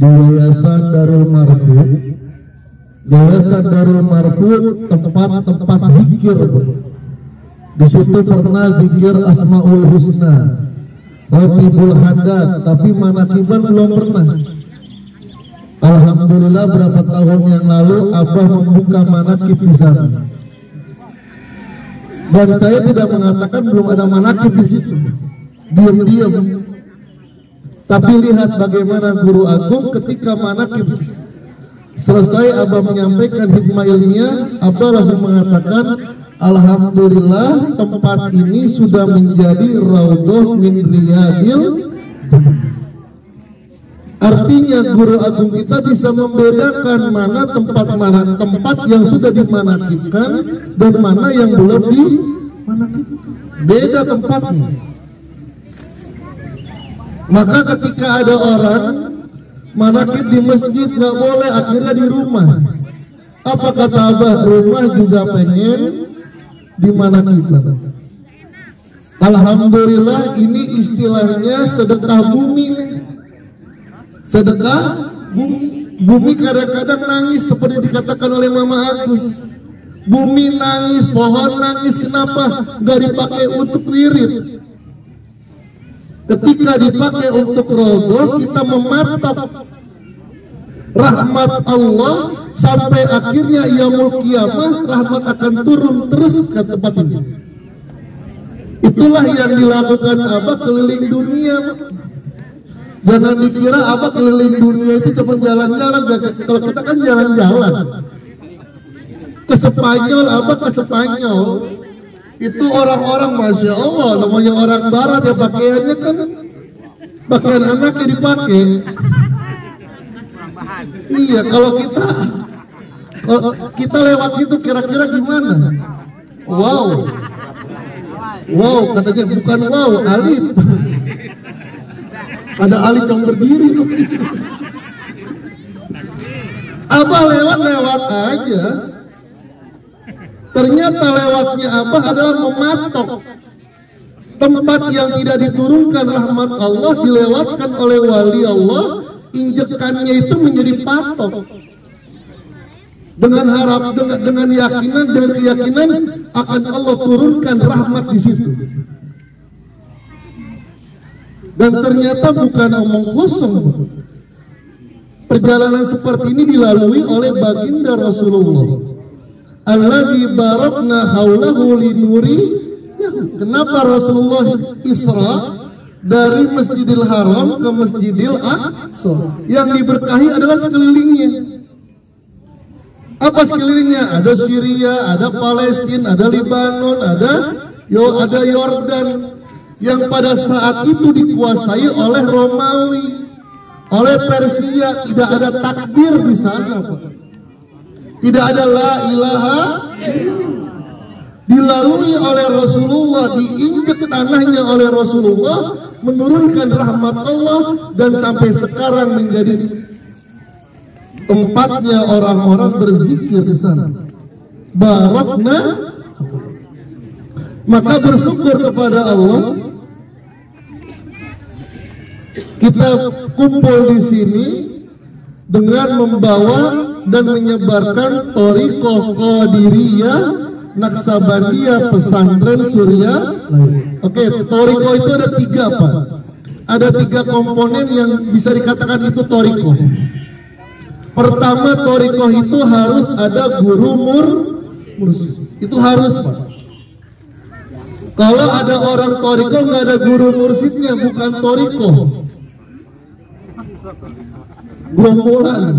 di Yayasan Darul Marfud. Yayasan Darul Marfud tempat-tempat zikir. Di situ pernah zikir Asmaul Husna, Ratibul Haddad, tapi manakiban belum pernah. Alhamdulillah berapa tahun yang lalu Abah membuka manakib di sana. Dan saya tidak mengatakan belum ada manakib di situ. Diam-diam. Tapi lihat bagaimana guru agung ketika manakib selesai Abah menyampaikan hikmah ilmiah, Abah langsung mengatakan, alhamdulillah tempat ini sudah menjadi raudhah min riyadil jannah. Artinya guru agung kita bisa membedakan mana tempat yang sudah dimanakibkan dan mana yang belum dimanakibkan. Beda tempatnya. Maka ketika ada orang manakib di masjid nggak boleh, akhirnya di rumah. Apa kata Abah? Rumah juga pengen dimanakibkan. Alhamdulillah ini istilahnya sedekah bumi. Sedekah bumi. Bumi kadang-kadang nangis seperti dikatakan oleh Mama Agus. Bumi nangis, pohon nangis, kenapa? Gak dipakai untuk wirid. Ketika dipakai untuk rogoh, kita mematok rahmat Allah sampai akhirnya yaumul qiyamah, rahmat akan turun terus ke tempat ini. Itulah yang dilakukan Abah keliling dunia. Jangan dikira Abah keliling dunia itu cuma jalan-jalan. Kalau kita kan jalan-jalan ke Spanyol, Abah ke Spanyol itu orang-orang Masya Allah, namanya orang barat ya, pakaiannya kan pakaian anaknya dipakai. Iya, kalau kita lewat situ kira-kira gimana? Wow, katanya bukan wow, alif. Ada alif yang berdiri seperti itu. Abah lewat aja. Ternyata lewatnya Abah adalah mematok tempat yang tidak diturunkan rahmat Allah, dilewatkan oleh wali Allah, injekannya itu menjadi patok. Dengan dengan keyakinan akan Allah turunkan rahmat di situ. Dan ternyata bukan omong kosong. Perjalanan seperti ini dilalui oleh baginda Rasulullah. Allazi barakna haulahu linuri. Kenapa Rasulullah Isra dari Masjidil Haram ke Masjidil Aqsa? Yang diberkahi adalah sekelilingnya. Apa sekelilingnya? Ada Syria, ada Palestina, ada Lebanon, ada Yordan, yang pada saat itu dikuasai oleh Romawi, oleh Persia. Tidak ada takbir di sana, Pak. Tidak ada la ilaha illallah. Dilalui oleh Rasulullah, diinjak tanahnya oleh Rasulullah, menurunkan rahmat Allah, dan sampai sekarang menjadi tempatnya orang-orang berzikir di sana. Barakna. Maka bersyukur kepada Allah, kita kumpul di sini dengan membawa dan menyebarkan Thariqah Qadiriyah Naksabandiyah Pesantren Surya. Oke, Thariqah itu ada 3, Pak. Ada 3 komponen yang bisa dikatakan itu Thariqah. Pertama, Thariqah itu harus ada guru mursyid. Itu harus, Pak. Kalau ada orang Thariqah nggak ada guru mursyidnya, bukan Thariqah. Gerombolan.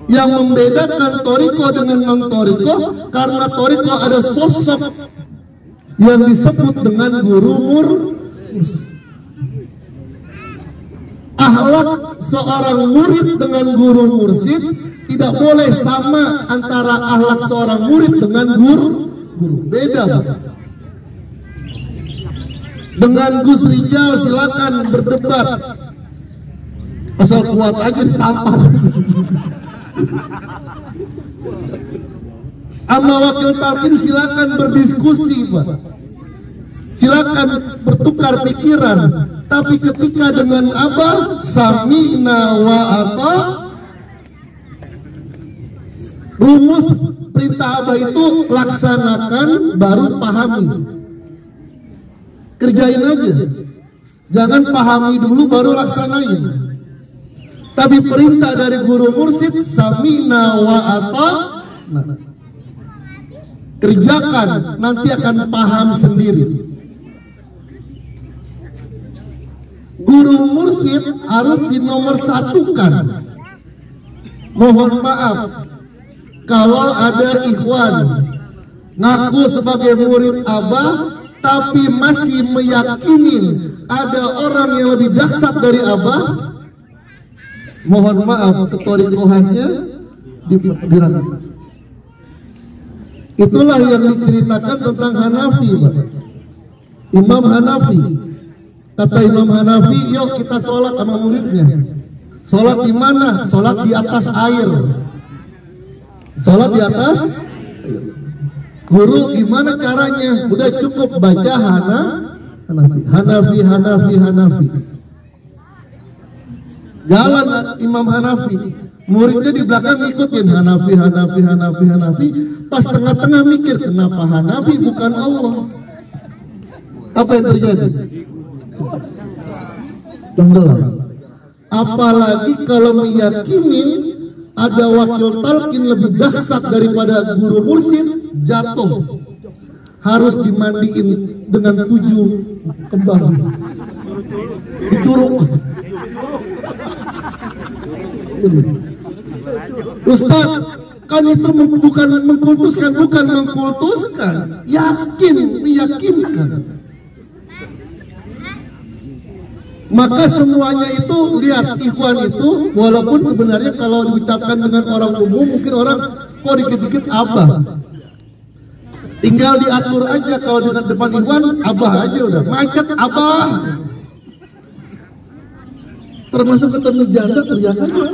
Yang membedakan Thariqah dengan non-Thariqah, karena Thariqah ada sosok yang disebut dengan guru mursyid. Akhlak seorang murid dengan guru mursyid tidak boleh sama antara akhlak seorang murid dengan guru. Beda, Pak. Dengan Gus Rijal silakan berdebat, asal kuat aja ditampar. Sama wakil talqin silakan berdiskusi, Pak. Silakan bertukar pikiran. Tapi ketika dengan Abah sami'na wa ata, rumus perintah Abah itu laksanakan baru pahami. Kerjain aja. Jangan pahami dulu baru laksanain. Tapi perintah dari guru mursyid sami'na wa ata, nah, kerjakan, nanti akan paham sendiri. Guru mursyid harus dinomorsatukan. Mohon maaf kalau ada ikhwan ngaku sebagai murid Abah tapi masih meyakini ada orang yang lebih dahsyat dari Abah. Mohon maaf, ketorikohannya diragukan. Itulah yang diceritakan tentang Hanafi, Pak. Imam Hanafi. Kata Imam Hanafi, yuk kita sholat sama muridnya. Sholat di mana? Sholat di atas air. Sholat di atas air. Guru gimana caranya? Udah cukup baca Hanafi. Jalan Imam Hanafi. Muridnya di belakang ikutin Hanafi. Pas tengah-tengah mikir, kenapa Hanafi bukan Allah? Apa yang terjadi? Tenggelam. Apalagi kalau meyakini ada wakil talqin lebih dahsyat daripada guru mursyid, jatuh. Harus dimandiin dengan 7 kembang. Dicuruk. Ustaz, kan itu bukan mengkultuskan, meyakinkan. Maka semuanya itu, lihat ikhwan itu, walaupun sebenarnya kalau diucapkan dengan orang umum, mungkin orang kok dikit-dikit Abah. Tinggal diatur aja, kalau dengan depan ikhwan, Abah aja udah, macet Abah. Termasuk ketemu janda teriak aja.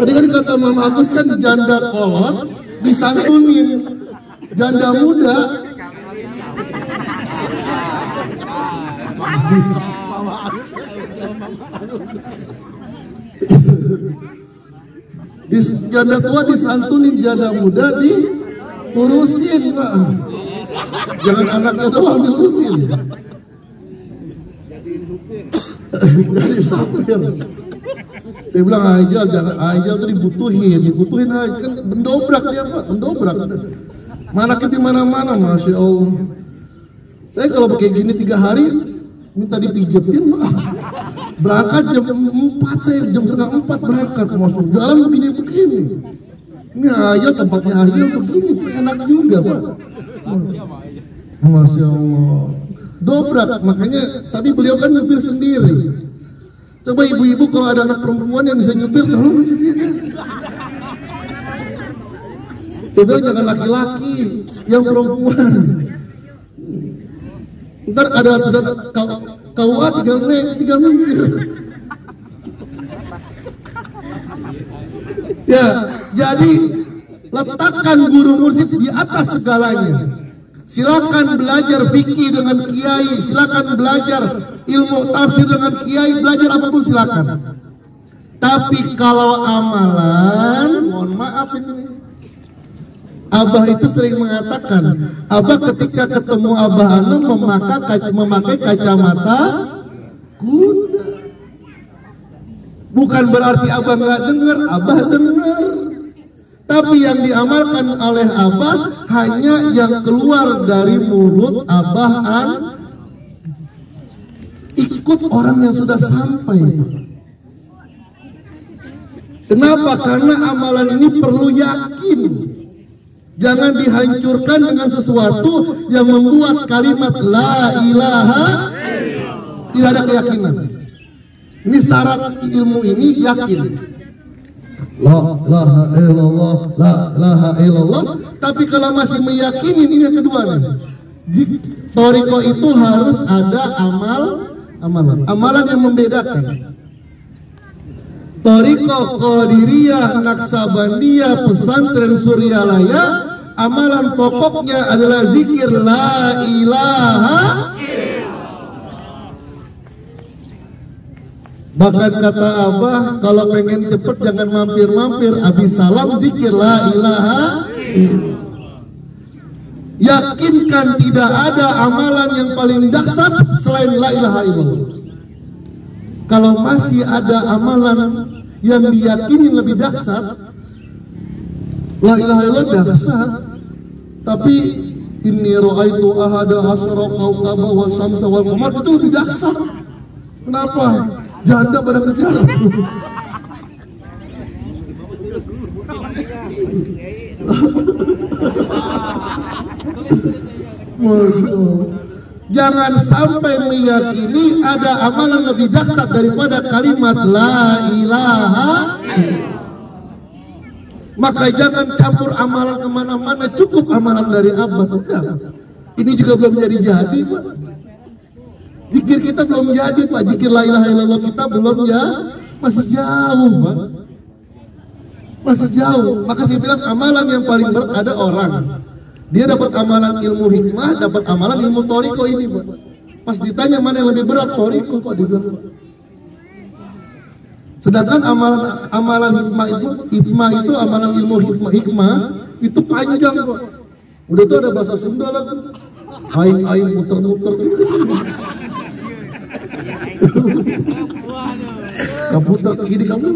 Tadi kan kata Mama Agus kan janda kolot disantunin, janda muda janda tua disantunin, janda muda diurusin, Pak. Jangan anaknya doang diurusin. Jadi supir. Saya bilang Ajal, jangan, Ajal tuh dibutuhin aja, kan mendobrak dia, Pak, mendobrak. Manaknya di mana-mana, Masya Allah. Saya kalau pakai gini 3 hari minta dipijetin, Pak. Berangkat jam 4, saya jam setengah 4 berangkat, masuk jalan begini. Ini Ajal, tempatnya Ajal begini, enak juga, Pak. Masya Allah. Dobrak, makanya, tapi beliau kan nyupir sendiri. Coba ibu-ibu kalau ada anak perempuan yang bisa nyupir, tolong saya bilang jangan laki-laki, yang perempuan. Ntar ada tulisan KUA tinggal nyupir. Ya, jadi letakkan guru mursyid di atas segalanya. Silakan belajar fikih dengan kiai, silakan belajar ilmu tafsir dengan kiai, belajar apapun silakan. Tapi kalau amalan, mohon maaf ini. Abah itu sering mengatakan, Abah ketika ketemu Abah Anum memakai kacamata kuda. Bukan berarti Abah nggak dengar, Abah dengar. Tapi yang diamalkan oleh Abah hanya yang keluar dari mulut Abah ikut orang yang sudah sampai. Kenapa? Karena amalan ini perlu yakin. Jangan dihancurkan dengan sesuatu yang membuat kalimat la ilaha tidak ada keyakinan. Ini syarat ilmu ini yakin. La ilaha illallah, la ilaha illallah. Tapi kalau masih meyakini, ini yang kedua nih. Toriko itu harus ada amalan yang membedakan. Toriko Qadiriyah, Naksabandiyah, Pesantren Suryalaya, amalan pokoknya adalah zikir la ilaha. Bahkan kata Abah, kalau pengen cepet jangan mampir-mampir, habis salam zikir la ilaha illallah. Yakinkan tidak ada amalan yang paling dahsyat selain la ilaha illallah. Kalau masih ada amalan yang diyakini lebih dahsyat, la ilaha illallah dahsyat, tapi inni ra'aitu ahada asyara kawkaba wa samsa wal qamar itu lebih dahsyat. Kenapa? Janda pada kejar. Jangan sampai meyakini ada amalan lebih dahsyat daripada kalimat la ilaha illallah. Maka jangan campur amalan kemana-mana, cukup amalan dari Abah sudah. Ini juga belum jadi Pak. Zikir kita belum jadi Pak, zikir la ilaha illallah kita belum ya, masih jauh Pak. Masih jauh. Maka saya bilang amalan yang paling berat ada orang. Dia dapat amalan ilmu hikmah, dapat amalan ilmu toriko ini Pak. Pas ditanya mana yang lebih berat, toriko Pak dia bilang. Sedangkan amalan hikmah itu amalan ilmu hikmah itu panjang Pak. Udah itu ada bahasa Sunda lagi. Aing muter-muter. Kaputer ke sini kamu.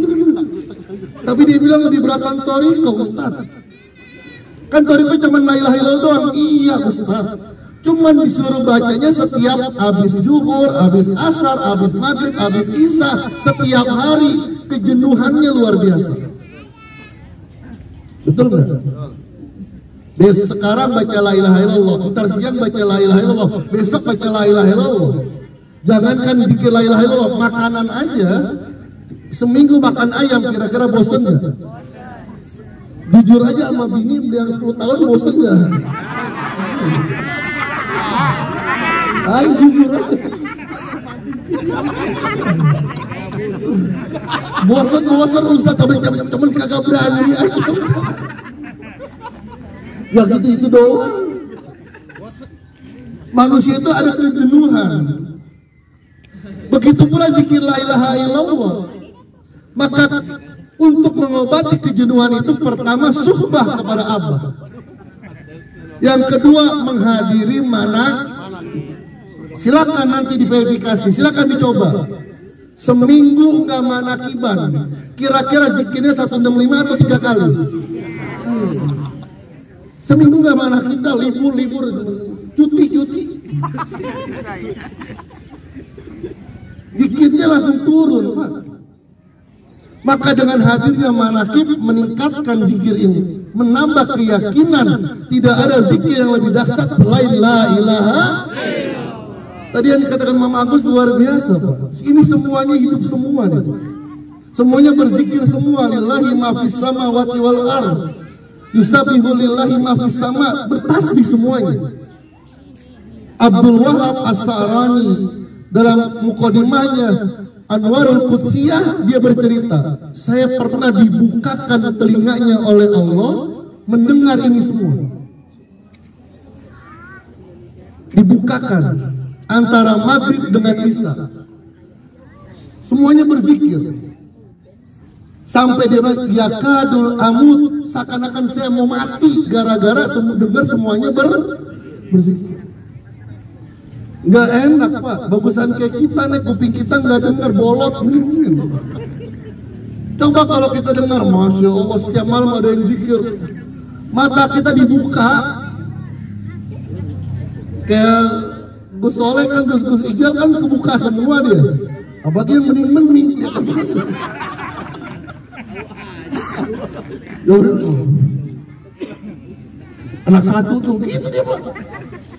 Tapi dia bilang lebih beratan toriko Ustaz. Kan toriko cuma la ilaha illallah doang. Iya Ustaz. Cuman disuruh bacanya setiap habis zuhur, habis asar, habis maghrib, habis isya, setiap hari. Kejenuhannya luar biasa. Betul nggak? Besok sekarang baca la ilaha illallah, ntar siang baca la ilaha illallah, besok baca la ilaha illallah. Jangankan zikir la ilaha illallah, makanan aja seminggu makan ayam kira-kira bosen nggak? Jujur aja sama bini yang 10 tahun bosen nggak? Ayo jujur aja. Bosan Ustaz, temen kagak berani aja. Ya gitu itu doang. Manusia itu ada kejenuhan. Begitu pula zikir la ilaha illallah. Maka untuk mengobati kejenuhan itu pertama suhbah kepada Abah. Yang kedua menghadiri mana. Silakan nanti diverifikasi, silakan dicoba. Seminggu nggak manakiban, kira-kira zikirnya 165 atau 3 kali. Seminggu nggak manakiban, libur, cuti. Zikirnya langsung turun Pak. Maka dengan hadirnya manakib meningkatkan zikir ini, menambah keyakinan tidak ada zikir yang lebih dahsyat selain la ilaha. Tadi yang dikatakan Mama Agus luar biasa Pak. Ini semuanya hidup semua nih. Semuanya berzikir semua. Lillahi ma fis samawati wal ardh. Yusabbihu lillahi ma fis sama. Bertasbih semuanya. Abdul Wahab As-Sa'rani dalam mukadimahnya Anwarul Qudsiyah dia bercerita, saya pernah dibukakan telinganya oleh Allah mendengar ini semua. Dibukakan antara maghrib dengan isya, semuanya berzikir sampai dia bilang yakadul amut, seakan-akan saya mau mati gara-gara dengar semuanya berzikir. Nggak enak Pak, bagusan kayak kita nih kuping kita nggak dengar bolot nih. Coba kalau kita dengar, masya Allah setiap malam ada yang zikir, mata kita dibuka kayak Gus Soleh kan, Gus Ijal kan kebuka semua dia. Apalagi yang mening-mening. Anak satu tuh, gitu dia Pak.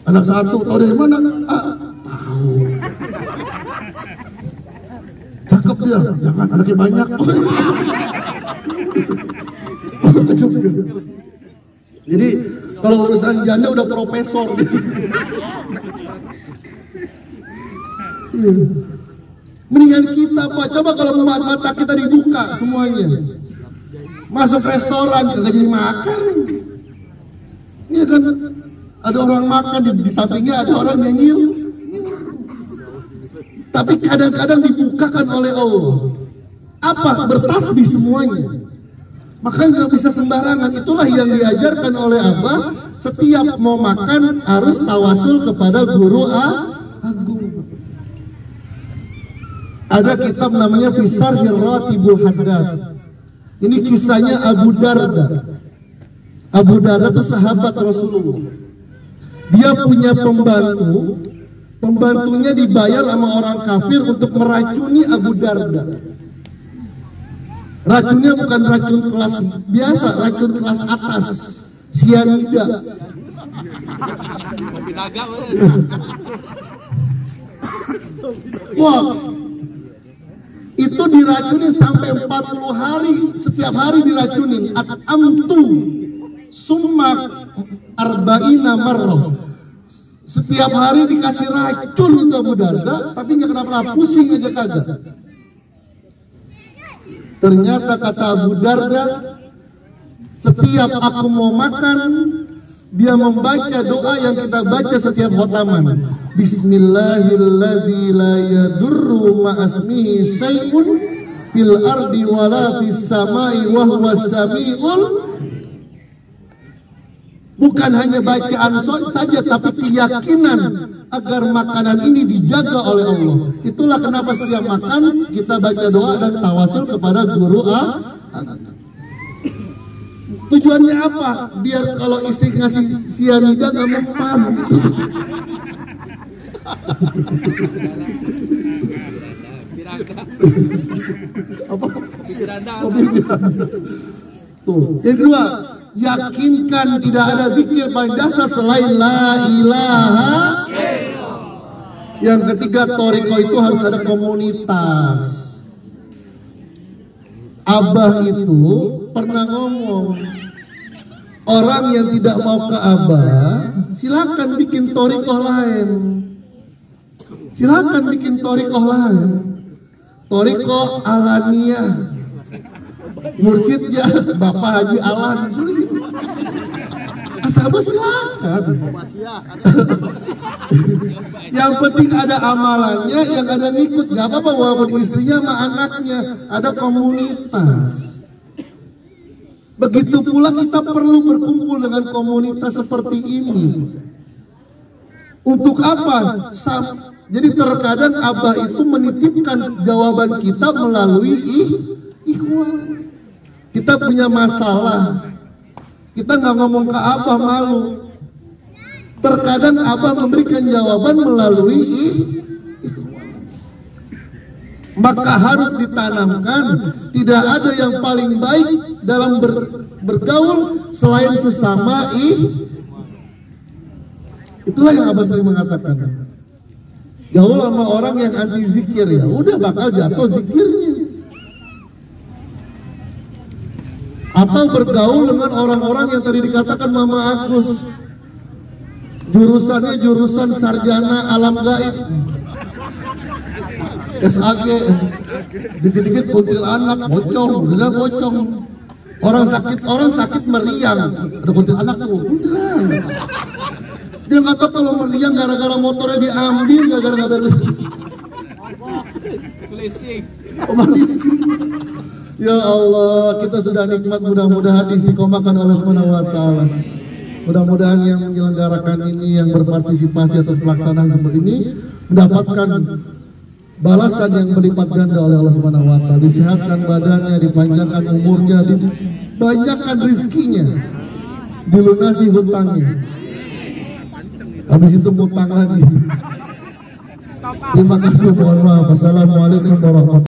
Anak satu, tahu dari mana? Tahu. Cakep dia, jangan anaknya banyak. Jadi kalau urusan janda udah profesor. Mendingan kita Pak, coba kalau mata kita dibuka semuanya, masuk restoran kagak jadi makan. Iya kan, ada orang makan di sampingnya ada orang nyengir. Tapi kadang-kadang dibukakan oleh Allah. Apa? Bertasbih semuanya. Maka nggak bisa sembarangan. Itulah yang diajarkan oleh Abah. Setiap mau makan harus tawasul kepada guru agung. Ada kitab namanya Fisarhir Ratibul Haddad. Ini kisahnya Abu Darda. Abu Darda itu sahabat Rasulullah. Dia punya pembantu. Pembantunya dibayar sama orang kafir untuk meracuni Abu Darda. Racunnya bukan racun kelas biasa, racun kelas atas, sianida. Wah, itu diracunin sampai 40 hari, setiap hari diracunin. At'amtu summa arba'ina marrah. Setiap hari dikasih racun itu Abu Darda, tapi nggak kenapa-napa, pusing aja kagak. Ternyata kata Abu Darda, setiap aku mau makan, dia membaca doa yang kita baca setiap khotaman. Bismillahilladzi la yadurru ma'asmihi syai'un fil ardi wala fis samai wa huwas samiul. Bukan hanya bacaan saja, tapi keyakinan agar makanan ini dijaga oleh Allah. Itulah kenapa setiap makan kita baca doa dan tawasul kepada guru Tujuannya apa? Biar kalau istri ngasih sianida gak mempan gitu. Apa? Tuh, yang kedua, yakinkan tidak ada zikir paling dasar selain la ilaha. Yang ketiga, thariqah itu harus ada komunitas. Abah itu pernah ngomong, orang yang tidak mau ke Abah silakan bikin thariqah lain. Silakan bikin thariqah lain. Thariqah alaniyah. Mursyidnya Bapak Haji Alan. Kata Abah silakan. Yang penting ada amalannya, yang ada ngikut. Gak apa-apa walaupun istrinya sama anaknya. Ada komunitas. Begitu pula kita perlu berkumpul dengan komunitas seperti ini. Untuk apa? Jadi terkadang Abah itu menitipkan jawaban kita melalui ikhwan. Kita punya masalah, kita nggak ngomong ke Abah, malu. Terkadang Abah memberikan jawaban melalui ikhwan. Maka harus ditanamkan, tidak ada yang paling baik dalam bergaul selain sesama Itulah yang Abah sering mengatakan. Gaul sama orang yang anti zikir, ya udah bakal jatuh zikirnya. Atau bergaul dengan orang-orang yang tadi dikatakan Mama Agus, jurusannya jurusan sarjana alam gaib, SAG, dikit-dikit kuntilanak, bocong. Orang sakit meriang, ada kuntilanak tuh, kuntilanak. Dia nggak tahu kalau meriang gara-gara motornya diambil, gara-gara nggak beres. Ya Allah, kita sudah nikmat, mudah-mudahan istiqomahkan oleh Subhanahu wa Ta'ala. Mudah-mudahan yang menyelenggarakan ini, yang berpartisipasi atas pelaksanaan seperti ini, mendapatkan balasan yang berlipat ganda oleh Allah Subhanahu wa Ta'ala. Disehatkan badannya, dipanjangkan umurnya, dibanyakan rizkinya, dilunasi hutangnya. Habis itu ngutang lagi. Terima kasih, mohon maaf. Assalamualaikum warahmatullahi wabarakatuh.